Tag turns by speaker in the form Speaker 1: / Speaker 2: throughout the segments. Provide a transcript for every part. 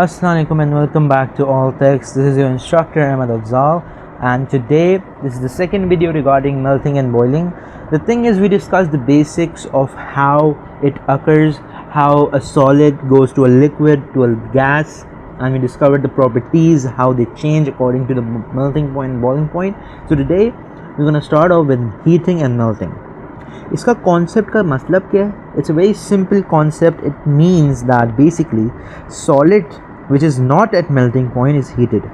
Speaker 1: Assalamualaikum and welcome back to All Techs. This is your instructor Ahmed Afzal, and today this is the second video regarding melting and boiling. The thing is, we discussed the basics of how it occurs, how a solid goes to a liquid to a gas, and we discovered the properties, how they change according to the melting point and boiling point. So today we're going to start off with heating and melting. इसका concept का मतलब क्या है? It's a very simple concept. It means that basically solid which is not at melting point is heated.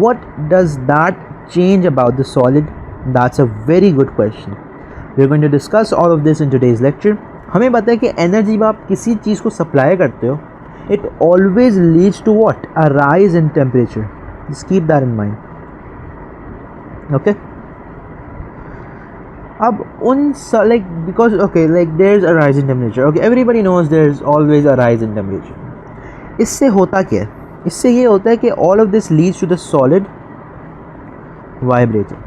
Speaker 1: What does that change about the solid? That's a very good question. We're going to discuss all of this in today's lecture. हमें पता है कि energy जब आप किसी चीज़ को supply करते हो, it always leads to what? A rise in temperature. Just keep that in mind. Okay? अब उन because there's a rise in temperature. Okay, everybody knows there's always a rise in temperature. इससे होता क्या है? इससे ये होता है कि all of this leads to the solid vibrating.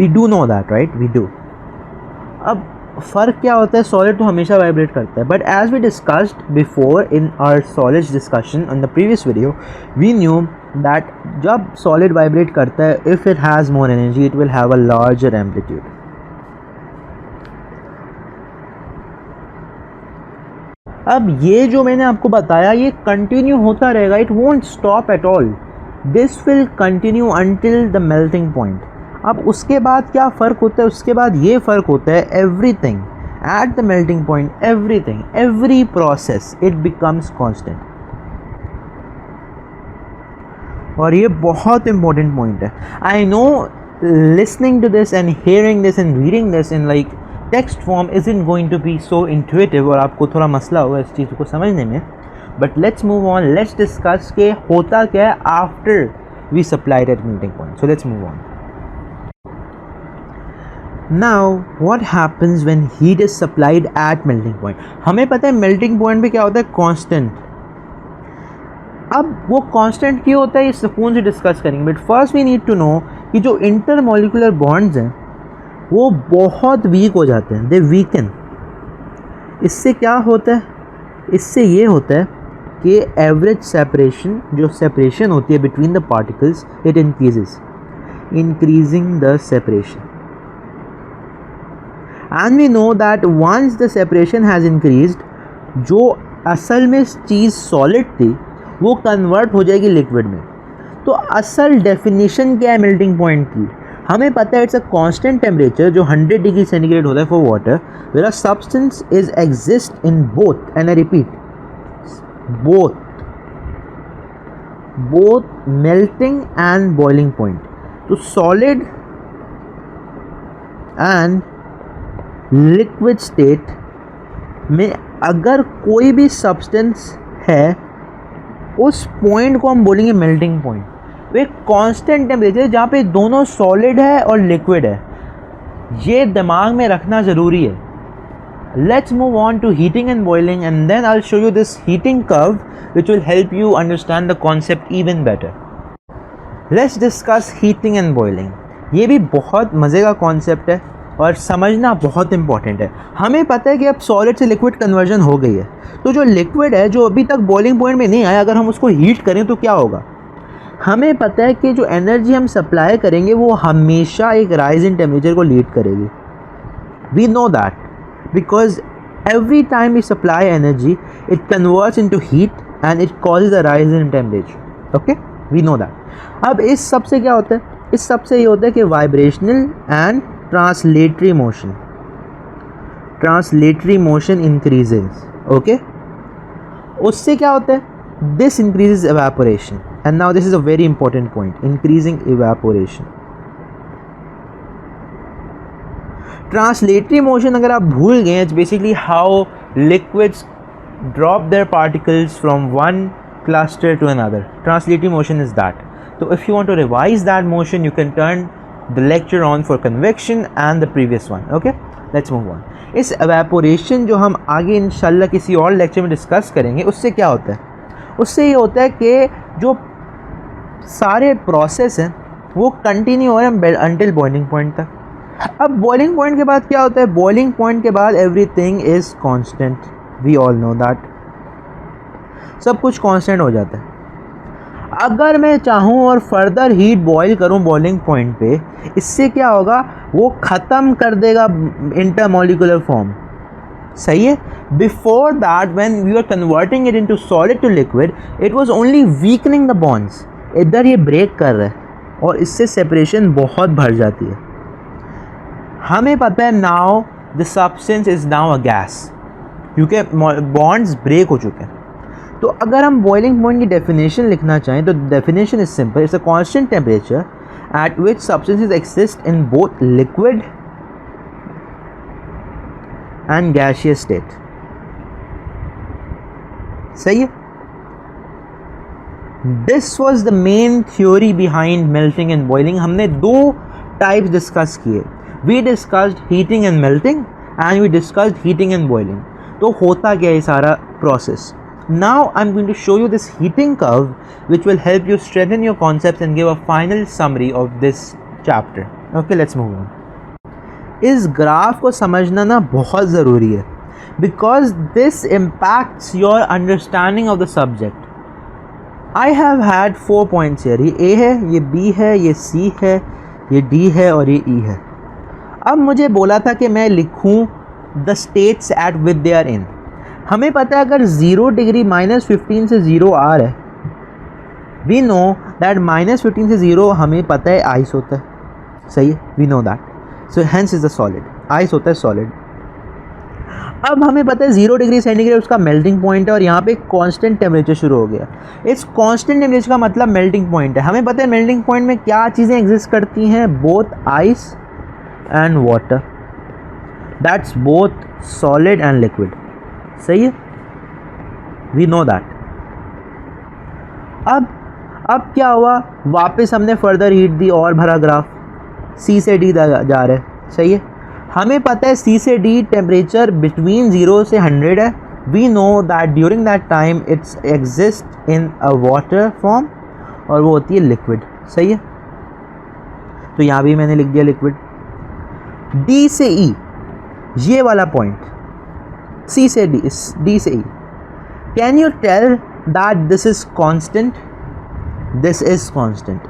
Speaker 1: We do know that, right? We do. अब फ़र्क क्या होता है? सॉलिड तो हमेशा वाइब्रेट करता है, but as we discussed before in our solids discussion on the previous video, we knew that जब सॉलिड वाइब्रेट करता है, if it has more energy it will have a larger amplitude. अब ये जो मैंने आपको बताया ये कंटिन्यू होता रहेगा. It won't stop at all. This will continue until the melting point. अब उसके बाद क्या फ़र्क होता है? उसके बाद ये फ़र्क होता है everything at the melting point, everything, every process it becomes constant. और ये बहुत इंपॉर्टेंट पॉइंट है. I know listening to this and hearing this and reading this in like text form isn't going to be so intuitive और आपको थोड़ा मसला होगा इस चीज़ को समझने में. But let's move on. Let's discuss के होता क्या है after we supplied at melting point. So let's move on. Now what happens when heat is supplied at melting point? हमें पता है मेल्टिंग पॉइंट पे क्या होता है? कांस्टेंट. अब वो कांस्टेंट क्यों होता है ये सुकून से डिस्कस करेंगे. But first we need to know कि जो इंटरमोलिकुलर बॉन्ड्स हैं वो बहुत वीक हो जाते हैं. दे वीकन. इससे क्या होता है? इससे ये होता है कि एवरेज सेपरेशन, जो सेपरेशन होती है between the particles, it increases, increasing the separation. And we know that once the separation has increased, जो असल में चीज़ सॉलिड थी वो कन्वर्ट हो जाएगी लिक्विड में. तो असल डेफिनेशन क्या है मेल्टिंग पॉइंट की? हमें पता है इट्स अ कांस्टेंट टेम्परेचर जो 100 डिग्री सेंटीग्रेड होता है for water, where a substance is exist in both, and I repeat, both melting and boiling point. तो सॉलिड एंड लिक्विड स्टेट में अगर कोई भी सब्सटेंस है, उस पॉइंट को हम बोलेंगे मेल्टिंग पॉइंट. वो एक कांस्टेंट टेम्परेचर जहाँ पे दोनों सॉलिड है और लिक्विड है. ये दिमाग में रखना ज़रूरी है. Let's move on to heating and boiling and then I will show you this heating curve which will help you understand the concept even better. Let's discuss heating and boiling. ये भी बहुत मज़े का कॉन्सेप्ट है और समझना बहुत important है. हमें पता है कि अब सॉलिड से लिक्विड कन्वर्जन हो गई है, तो जो लिक्विड है जो अभी तक बॉइलिंग पॉइंट में नहीं आया, अगर हम उसको हीट करें तो क्या होगा? हमें पता है कि जो एनर्जी हम सप्लाई करेंगे वो हमेशा एक राइज इन टेम्परेचर को लीड करेगी. We know that because every time we supply energy it converts into heat and it causes a rise in temperature. Okay, we know that. अब इस सब से क्या होता है? इस सब से ये होता है कि vibrational and translatory motion increases. Okay, उससे क्या होता है? This increases evaporation. And now this is a very important point, increasing evaporation. Translatory motion अगर आप भूल गए, it's basically how liquids drop their particles from one cluster to another. Translatory motion is that. So if you want to revise that motion, you can turn the lecture on for convection and the previous one. Okay, let's move on. इस evaporation जो हम आगे इंशाल्लाह किसी और lecture में discuss करेंगे, उससे क्या होता है? उससे ये होता है कि जो सारे प्रोसेस हैं वो कंटिन्यू हो रहे हैं अंटिल बॉइलिंग पॉइंट तक. अब बॉइलिंग पॉइंट के बाद क्या होता है? बॉइलिंग पॉइंट के बाद everything is constant. We all know that. सब कुछ कांस्टेंट हो जाता है। अगर मैं चाहूँ और फर्दर हीट बॉयल करूँ बॉइलिंग पॉइंट पे, इससे क्या होगा, वो ख़त्म कर देगा इंटरमॉलिक्यूलर फॉर्म। सही है। Before that when we are converting it into solid to liquid, it was only weakening the bonds. इधर ये ब्रेक कर रहा है और इससे सेपरेशन बहुत बढ़ जाती है। हमें पता है now the substance is now a gas, क्योंकि बॉन्ड्स ब्रेक हो चुके हैं। तो अगर हम बॉइलिंग पॉइंट की डेफिनेशन लिखना चाहें तो definition is simple, it's a constant temperature at which substances exist in both liquid and gaseous state. सही है। This was the main theory behind melting and boiling. हमने दो टाइप्स डिस्कस किए, we discussed heating and melting and we discussed heating and boiling. तो होता क्या है सारा process. Now I'm going to show you this heating curve which will help you strengthen your concepts and give a final summary of this chapter. Okay, let's move on. इस graph को समझना ना बहुत ज़रूरी है because this impacts your understanding of the subject. I have had 4 points here. ये A है, ये B है, ये C है, ये D है और ये E है। अब मुझे बोला था कि मैं लिखूँ the states at which they are in. हमें पता है अगर 0 डिग्री -15 से 0 आ रहा है, वी नो दैट -15 से 0 हमें पता है आइस होता है। सही है, we know that, so hence is the solid, ice होता है सॉलिड। अब हमें पता है 0 डिग्री सेंटीग्रेड उसका मेल्टिंग पॉइंट है और यहाँ पे कांस्टेंट टेम्परेचर शुरू हो गया। इस कांस्टेंट टेम्परेचर का मतलब मेल्टिंग पॉइंट है। हमें पता है मेल्टिंग पॉइंट में क्या चीज़ें एग्जिस्ट करती हैं, both ice and water, that's both solid and liquid. सही है, वी नो दैट। अब क्या हुआ, वापस हमने फर्दर हीट दी और भरा ग्राफ, सी से डी जा रहा है। सही है, हमें पता है सी से डी टेम्परेचर बिटवीन 0 से 100 है। We know that during that time it's exist in a water form और वो होती है लिक्विड। सही है, तो यहाँ भी मैंने लिख दिया लिक्विड। डी से ई ये वाला पॉइंट, C से D, D से E, can you tell that this is constant? This is constant,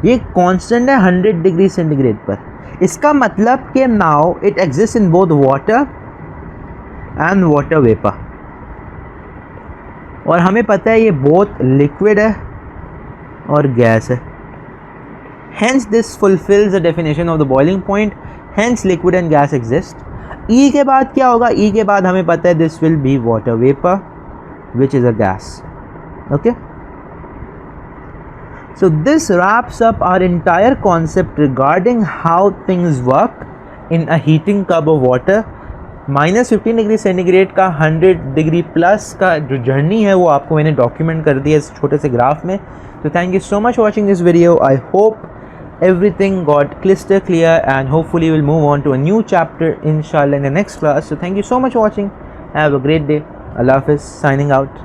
Speaker 1: ये कांस्टेंट है 100 डिग्री सेंटीग्रेड पर। इसका मतलब कि now it exist in both water and water vapour, और हमें पता है ये बोथ लिक्विड है और गैस है। Hence this fulfils the definition of the boiling point, hence liquid and gas exist. ई के बाद क्या होगा, ई के बाद हमें पता है this will be water vapour which is a gas. Okay, so this wraps up our entire concept regarding how things work in a heating cup of water. -15 degree centigrade का 100 डिग्री प्लस का जो journey है वो आपको मैंने document कर दिया इस छोटे से ग्राफ में। तो thank you so much for watching this video. I hope everything got crystal clear and hopefully we'll move on to a new chapter inshallah in the next class. So thank you so much for watching. Have a great day. Allah Hafiz, signing out.